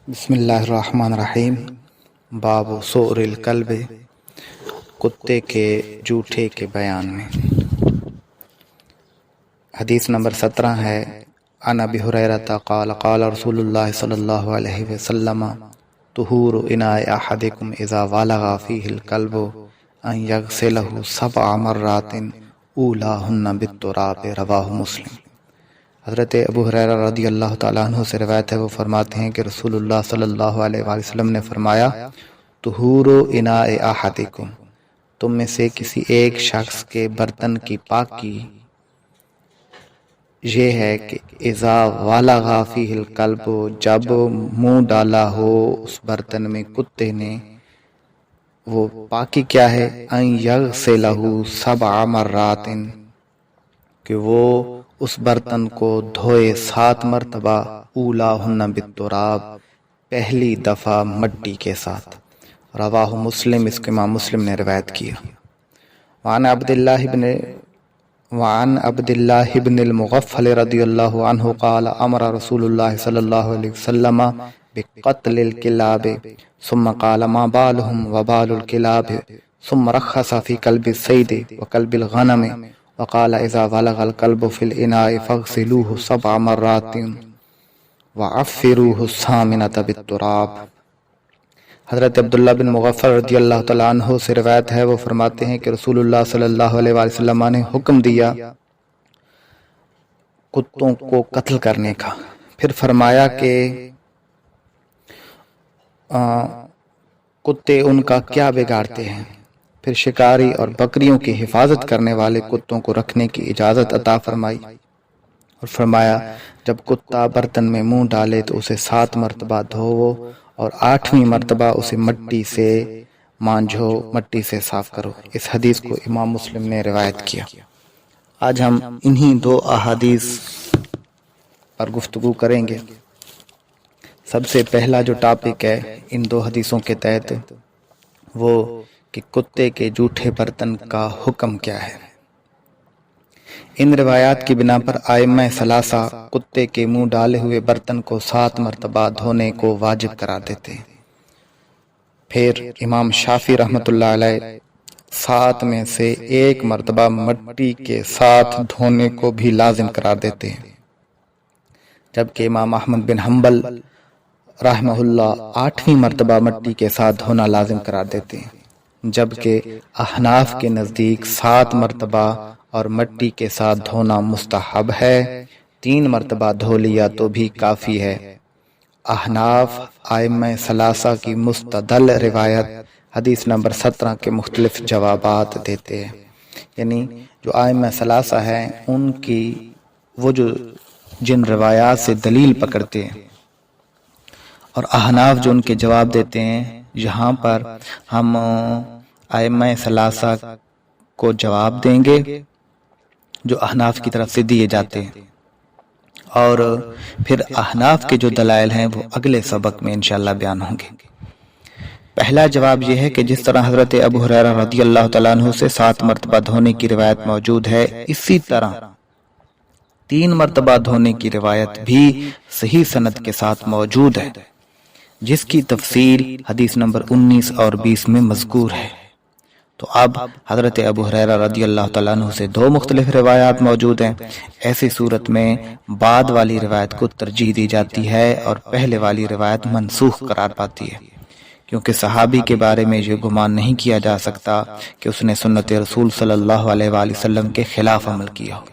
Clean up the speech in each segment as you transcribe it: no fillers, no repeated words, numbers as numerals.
بسم اللہ الرحمن الرحیم۔ باب سؤر الکلب، کتے کے جھوٹے کے بیان میں۔ حدیث نمبر 17 ہے۔ عن ابی ہریرہ قال قال رسول اللہ صلی اللہ علیہ وسلم طہور اناء احدکم اذا والغ فیہ الکلب ان یغسلہ 7 مرات اولاہن بالتراب، رواہ مسلم۔ حضرت ابو ہریرہ رضی اللہ تعالیٰ عنہ سے روایت ہے، وہ فرماتے ہیں کہ رسول اللہ صلی اللہ علیہ وآلہ وسلم نے فرمایا، طہور اناء احدکم، تم میں سے کسی ایک شخص کے برتن کی پاکی یہ ہے کہ اذا والغ فیہ الکلب، جب منہ ڈالا ہو اس برتن میں کتے نے، وہ پاکی کیا ہے؟ ان یغسلہ 7 مرات، کہ وہ اس برتن کو دھوئے 7 مرتبہ، اولاہن بالتراب، پہلی دفعہ مٹی کے ساتھ۔ رواہ مسلم، اس کو امام مسلم نے روایت کیا۔ وعن عبد اللہ بن المغفل رضی اللہ عنہ قال امر رسول اللہ صلی اللہ علیہ وسلم بقتل الکلاب ثم قال ما بالهم وبال الکلاب ثم رخص فی کلب الصید وکلب الغنم وقال اذا والغ الکلب فی الاناء فاغسلوه 7 مرات وعفروه الثامنة بالتراب۔ حضرت عبداللہ بن مغفل رضی اللہ تعالیٰ عنہ سے روایت ہے، وہ فرماتے ہیں کہ رسول اللہ صلی اللہ علیہ وآلہ وسلم نے حکم دیا کتوں کو قتل کرنے کا، پھر فرمایا کہ کتے ان کا کیا بگاڑتے ہیں، پھر شکاری اور بکریوں کی حفاظت کرنے والے کتوں کو رکھنے کی اجازت عطا فرمائی، اور فرمایا جب کتا برتن میں منہ ڈالے تو اسے 7 مرتبہ دھوو اور 8ویں مرتبہ اسے مٹی سے مانجھو، مٹی سے صاف کرو۔ اس حدیث کو امام مسلم نے روایت کیا۔ آج ہم انہی 2 احادیث پر گفتگو کریں گے۔ سب سے پہلا جو ٹاپک ہے ان 2 حدیثوں کے تحت، وہ کہ کتے کے جھوٹے برتن کا حکم کیا ہے۔ ان روایات کی بنا پر ائمہ ثلاثہ کتے کے منہ ڈالے ہوئے برتن کو 7 مرتبہ دھونے کو واجب قرار دیتے ہیں۔ پھر امام شافعی رحمۃ اللہ علیہ 7 میں سے 1 مرتبہ مٹی کے ساتھ دھونے کو بھی لازم قرار دیتے ہیں، جبکہ امام احمد بن حنبل رحمہ اللہ 8ویں مرتبہ مٹی کے ساتھ دھونا لازم قرار دیتے ہیں، جبکہ احناف کے نزدیک 7 مرتبہ اور مٹی کے ساتھ دھونا مستحب ہے، 3 مرتبہ دھو لیا تو بھی کافی ہے۔ احناف ائمہ ثلاثہ کی مستدل روایت حدیث نمبر 17 کے مختلف جوابات دیتے ہیں، یعنی جو ائمہ ثلاثہ ہیں ان کی وہ جو جن روایات سے دلیل پکڑتے ہیں، اور احناف جو ان کے جواب دیتے ہیں، یہاں پر ہم ائمہ ثلاثہ کو جواب دیں گے جو احناف کی طرف سے دیے جاتے ہیں، اور پھر احناف کے جو دلائل ہیں وہ اگلے سبق میں انشاءاللہ بیان ہوں گے۔ پہلا جواب یہ ہے کہ جس طرح حضرت ابو ہریرہ رضی اللہ تعالیٰ عنہ سے 7 مرتبہ دھونے کی روایت موجود ہے، اسی طرح 3 مرتبہ دھونے کی روایت بھی صحیح سند کے ساتھ موجود ہے، جس کی تفصیل حدیث نمبر 19 اور 20 میں مذکور ہے۔ تو اب حضرت ابو ہریرہ رضی اللہ تعالیٰ عنہ سے 2 مختلف روایات موجود ہیں، ایسی صورت میں بعد والی روایت کو ترجیح دی جاتی ہے اور پہلے والی روایت منسوخ قرار پاتی ہے، کیونکہ صحابی کے بارے میں یہ گمان نہیں کیا جا سکتا کہ اس نے سنت رسول صلی اللہ علیہ وآلہ وسلم کے خلاف عمل کیا ہو،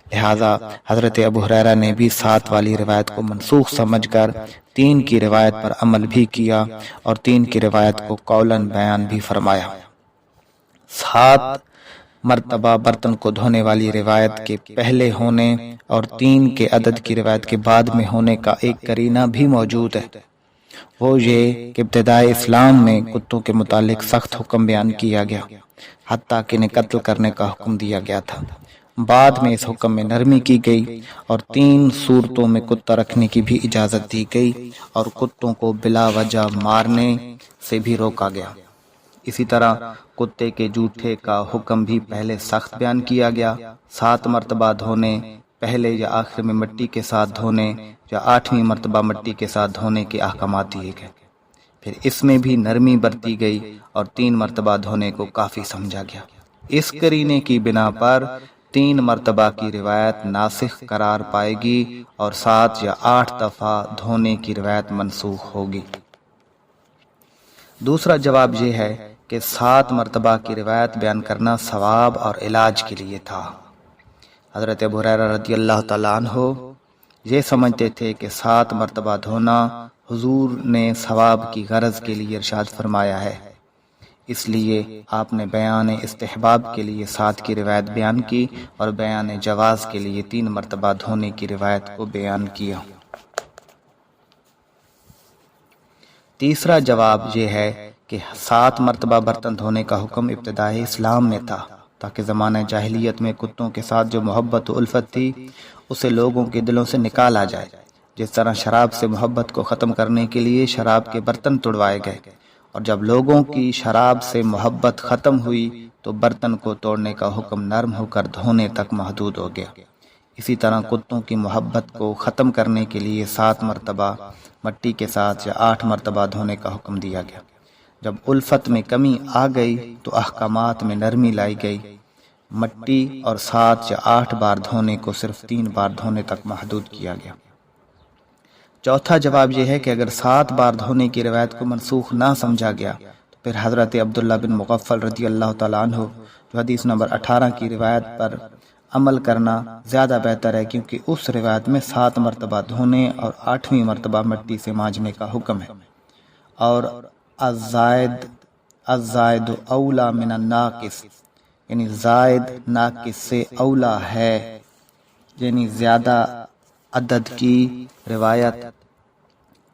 لہٰذا حضرت ابو ہریرہ نے بھی 7 والی روایت کو منسوخ سمجھ کر 3 کی روایت پر عمل بھی کیا اور 3 کی روایت کو قولاً بیان بھی فرمایا۔ 7 مرتبہ برتن کو دھونے والی روایت کے پہلے ہونے اور 3 کے عدد کی روایت کے بعد میں ہونے کا ایک قرینہ بھی موجود ہے، وہ یہ کہ ابتدائے اسلام میں کتوں کے متعلق سخت حکم بیان کیا گیا، حتیٰ کہ انہیں قتل کرنے کا حکم دیا گیا تھا۔ بعد میں اس حکم میں نرمی کی گئی اور 3 صورتوں میں کتا رکھنے کی بھی اجازت دی گئی، اور کتوں کو بلا وجہ مارنے سے بھی روکا گیا۔ اسی طرح کتے کے جھوٹے کا حکم بھی پہلے سخت بیان کیا گیا، 7 مرتبہ دھونے، پہلے یا آخر میں مٹی کے ساتھ دھونے یا 8ویں مرتبہ مٹی کے ساتھ دھونے کے احکامات دیے گئے۔ پھر اس میں بھی نرمی برتی گئی اور 3 مرتبہ دھونے کو کافی سمجھا گیا۔ اس قرینے کی بنا پر 3 مرتبہ کی روایت ناسخ قرار پائے گی اور 7 یا 8 دفعہ دھونے کی روایت منسوخ ہوگی۔ دوسرا جواب یہ ہے کہ 7 مرتبہ کی روایت بیان کرنا ثواب اور علاج کے لیے تھا۔ حضرت ابو ہریرہ رضی اللہ تعالیٰ عنہ یہ سمجھتے تھے کہ 7 مرتبہ دھونا حضور نے ثواب کی غرض کے لیے ارشاد فرمایا ہے، اس لیے آپ نے بیان استحباب کے لیے 7 کی روایت بیان کی اور بیان جواز کے لیے 3 مرتبہ دھونے کی روایت کو بیان کیا۔ تیسرا جواب یہ ہے کہ 7 مرتبہ برتن دھونے کا حکم ابتدائی اسلام میں تھا تاکہ زمانہ جاہلیت میں کتوں کے ساتھ جو محبت و الفت تھی اسے لوگوں کے دلوں سے نکالا جائے۔ جس طرح شراب سے محبت کو ختم کرنے کے لیے شراب کے برتن توڑوائے گئے، اور جب لوگوں کی شراب سے محبت ختم ہوئی تو برتن کو توڑنے کا حکم نرم ہو کر دھونے تک محدود ہو گیا۔ اسی طرح کتوں کی محبت کو ختم کرنے کے لیے 7 مرتبہ مٹی کے ساتھ یا 8 مرتبہ دھونے کا حکم دیا گیا۔ جب الفت میں کمی آ گئی تو احکامات میں نرمی لائی گئی، مٹی اور 7 یا 8 بار دھونے کو صرف 3 بار دھونے تک محدود کیا گیا۔ چوتھا جواب یہ ہے کہ اگر 7 بار دھونے کی روایت کو منسوخ نہ سمجھا گیا تو پھر حضرت عبداللہ بن مغفل رضی اللہ تعالیٰ عنہ جو حدیث نمبر 18 کی روایت پر عمل کرنا زیادہ بہتر ہے، کیونکہ اس روایت میں 7 مرتبہ دھونے اور 8ویں مرتبہ مٹی سے مانجنے کا حکم ہے، اور الزائد اولا من الناقص، یعنی زائد ناقص سے اولا ہے، یعنی زیادہ عدد کی روایت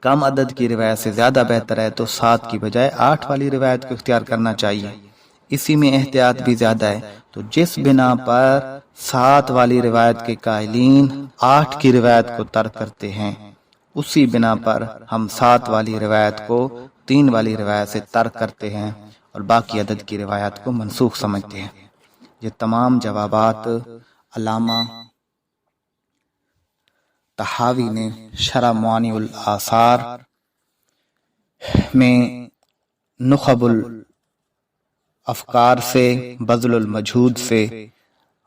کم عدد کی روایت سے زیادہ بہتر ہے، تو 7 کی بجائے 8 والی روایت کو اختیار کرنا چاہیے، اسی میں احتیاط بھی زیادہ ہے۔ تو جس بنا پر 7 والی روایت کے قائلین 8 کی روایت کو ترک کرتے ہیں، اسی بنا پر ہم 7 والی روایت کو 3 والی روایت سے ترک کرتے ہیں اور باقی عدد کی روایت کو منسوخ سمجھتے ہیں۔ یہ تمام جوابات علامہ طحاوی نے شرح معانی الآثار میں نخب الافکار سے بذل المجہود سے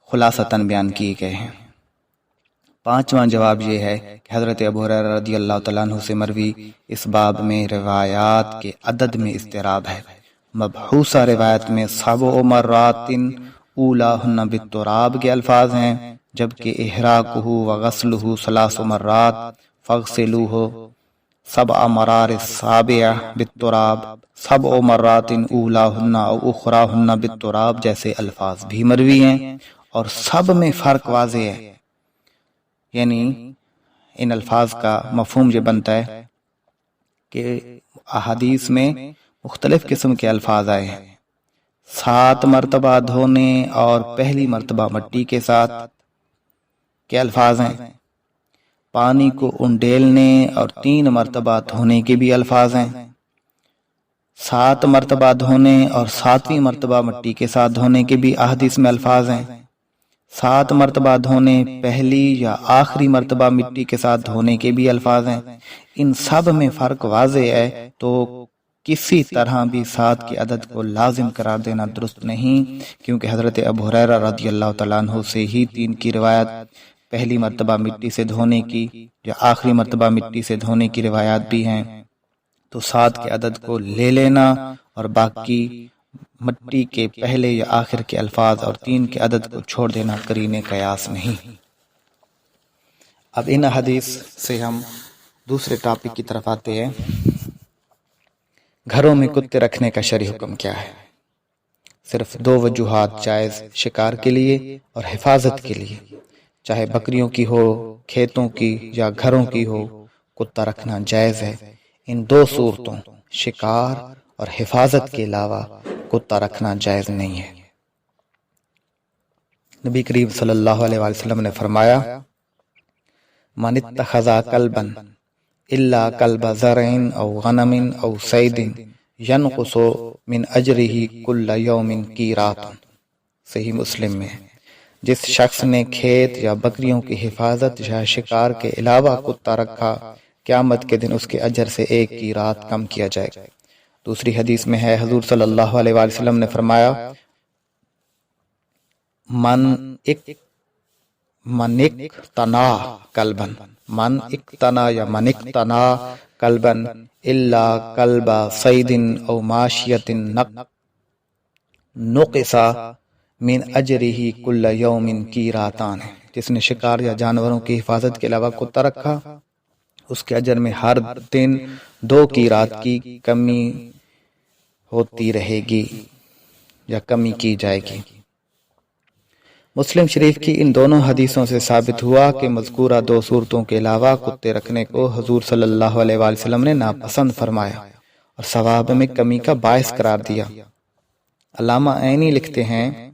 خلاصتاً بیان کیے گئے ہیں۔ 5واں جواب یہ ہے کہ حضرت ابو ہریرہ رضی اللہ تعالیٰ عنہ سے مروی اس باب میں روایات کے عدد میں اضطراب ہے۔ مبحوثہ روایت میں 7 مرات اولاہن بالتراب کے الفاظ ہیں، جبکہ احراقہ وغسلہ 3 مرات فاغسلوہ 7 مرار السابع بالتراب 7 مرات اولاہن او اخراہن بالتراب جیسے الفاظ بھی مروی ہیں، اور سب میں فرق واضح ہے۔ یعنی ان الفاظ کا مفہوم یہ بنتا ہے کہ احادیث میں مختلف قسم کے الفاظ آئے ہیں۔ 7 مرتبہ دھونے اور پہلی مرتبہ مٹی کے ساتھ کے الفاظ ہیں، پانی کو انڈیلنے اور 3 مرتبہ دھونے کے بھی الفاظ ہیں، 7 مرتبہ دھونے اور 7ویں مرتبہ مٹی کے ساتھ دھونے کے بھی احادیث میں الفاظ ہیں، 7 مرتبہ دھونے پہلی یا آخری مرتبہ مٹی کے ساتھ دھونے کے بھی الفاظ ہیں۔ ان سب میں فرق واضح ہے، تو کسی طرح بھی 7 کے عدد کو لازم قرار دینا درست نہیں، کیونکہ حضرت ابو ہریرہ رضی اللہ تعالیٰ عنہ سے ہی 3 کی روایت، پہلی مرتبہ مٹی سے دھونے کی یا آخری مرتبہ مٹی سے دھونے کی روایات بھی ہیں، تو 7 کے عدد کو لے لینا اور باقی مٹی کے پہلے یا آخر کے الفاظ اور 3 کے عدد کو چھوڑ دینا قرین قیاس نہیں۔ اب ان حدیث سے ہم دوسرے ٹاپک کی طرف آتے ہیں۔ گھروں میں کتے رکھنے کا شرعی حکم کیا ہے؟ صرف 2 وجوہات جائز شکار کے لیے اور حفاظت کے لیے، چاہے بکریوں کی ہو، کھیتوں کی یا گھروں کی ہو، کتا رکھنا جائز ہے۔ ان 2 صورتوں شکار اور حفاظت کے علاوہ کتا رکھنا جائز نہیں ہے۔ نبی کریم صلی اللہ علیہ وسلم نے فرمایا، من اتخذ کلبا الا کلب زرع او غنم او صید ینقص من اجرہ کل یوم قیراط، صحیح مسلم میں۔ جس شخص نے کھیت یا بکریوں کی حفاظت یا شکار کے علاوہ کتا رکھا، قیامت کے دن اس کے اجر سے 1 کی رات کم کیا جائے گا۔ دوسری حدیث میں ہے، حضور صلی اللہ علیہ وآلہ وسلم نے فرمایا، من اقتنا یا من اقتنا کلبا الا کلب صید او ماشیت نقص من اجرہ کل یوم قیراتان، جس نے شکار یا جانوروں کی حفاظت کے علاوہ کتا رکھا، اس کے اجر میں ہر دن 2 قیرات کی کمی ہوتی رہے گی یا کمی کی جائے گی۔ مسلم شریف کی ان دونوں حدیثوں سے ثابت ہوا کہ مذکورہ 2 صورتوں کے علاوہ کتے رکھنے کو حضور صلی اللہ علیہ وآلہ وسلم نے ناپسند فرمایا اور ثواب میں کمی کا باعث قرار دیا۔ علامہ عینی لکھتے ہیں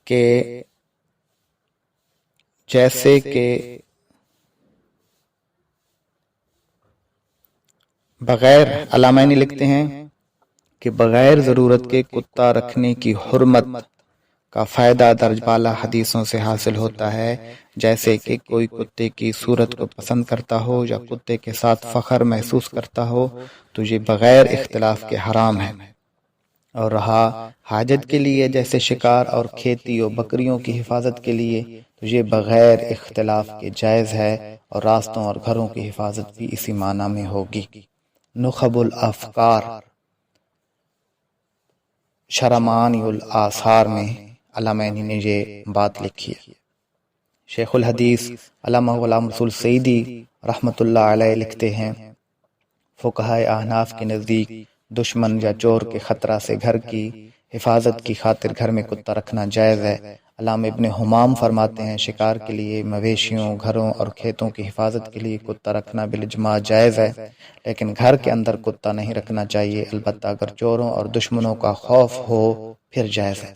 کہ جیسے کہ بغیر ضرورت کے کتا رکھنے کی حرمت کا فائدہ درج بالا حدیثوں سے حاصل ہوتا ہے، جیسے کہ کوئی کتے کی صورت کو پسند کرتا ہو یا کتے کے ساتھ فخر محسوس کرتا ہو تو یہ بغیر اختلاف کے حرام ہے، اور رہا حاجت کے لیے جیسے شکار اور کھیتی و بکریوں کی حفاظت کے لیے تو یہ بغیر اختلاف کے جائز ہے، اور راستوں اور گھروں کی حفاظت بھی اسی معنی میں ہوگی۔ نخب الافکار شرمانی الآثار میں علامہ نے یہ بات لکھی ہے۔ شیخ الحدیث علامہ غلام رسول سعیدی رحمۃ اللہ علیہ لکھتے ہیں، فقہائے احناف کے نزدیک دشمن یا چور کے خطرہ سے گھر کی حفاظت کی خاطر گھر میں کتا رکھنا جائز ہے۔ علامہ ابن حمام فرماتے ہیں، شکار کے لیے مویشیوں، گھروں اور کھیتوں کی حفاظت کے لیے کتا رکھنا بالاجماع جائز ہے، لیکن گھر کے اندر کتا نہیں رکھنا چاہیے، البتہ اگر چوروں اور دشمنوں کا خوف ہو پھر جائز ہے۔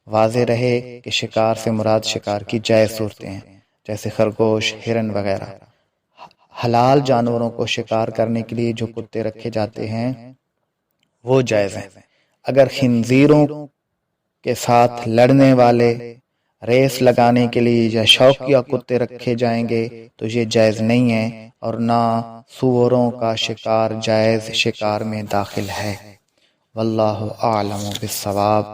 واضح رہے کہ شکار سے مراد شکار کی جائز صورتیں ہیں، جیسے خرگوش، ہرن وغیرہ۔ حلال جانوروں کو شکار کرنے کے لیے جو کتے رکھے جاتے ہیں وہ جائز ہیں۔ اگر خنزیروں کے ساتھ لڑنے والے، ریس لگانے کے لیے یا شوقیہ کتے رکھے جائیں گے تو یہ جائز نہیں ہے، اور نہ سوروں کا شکار جائز شکار میں داخل ہے۔ واللہ اعلم بالصواب۔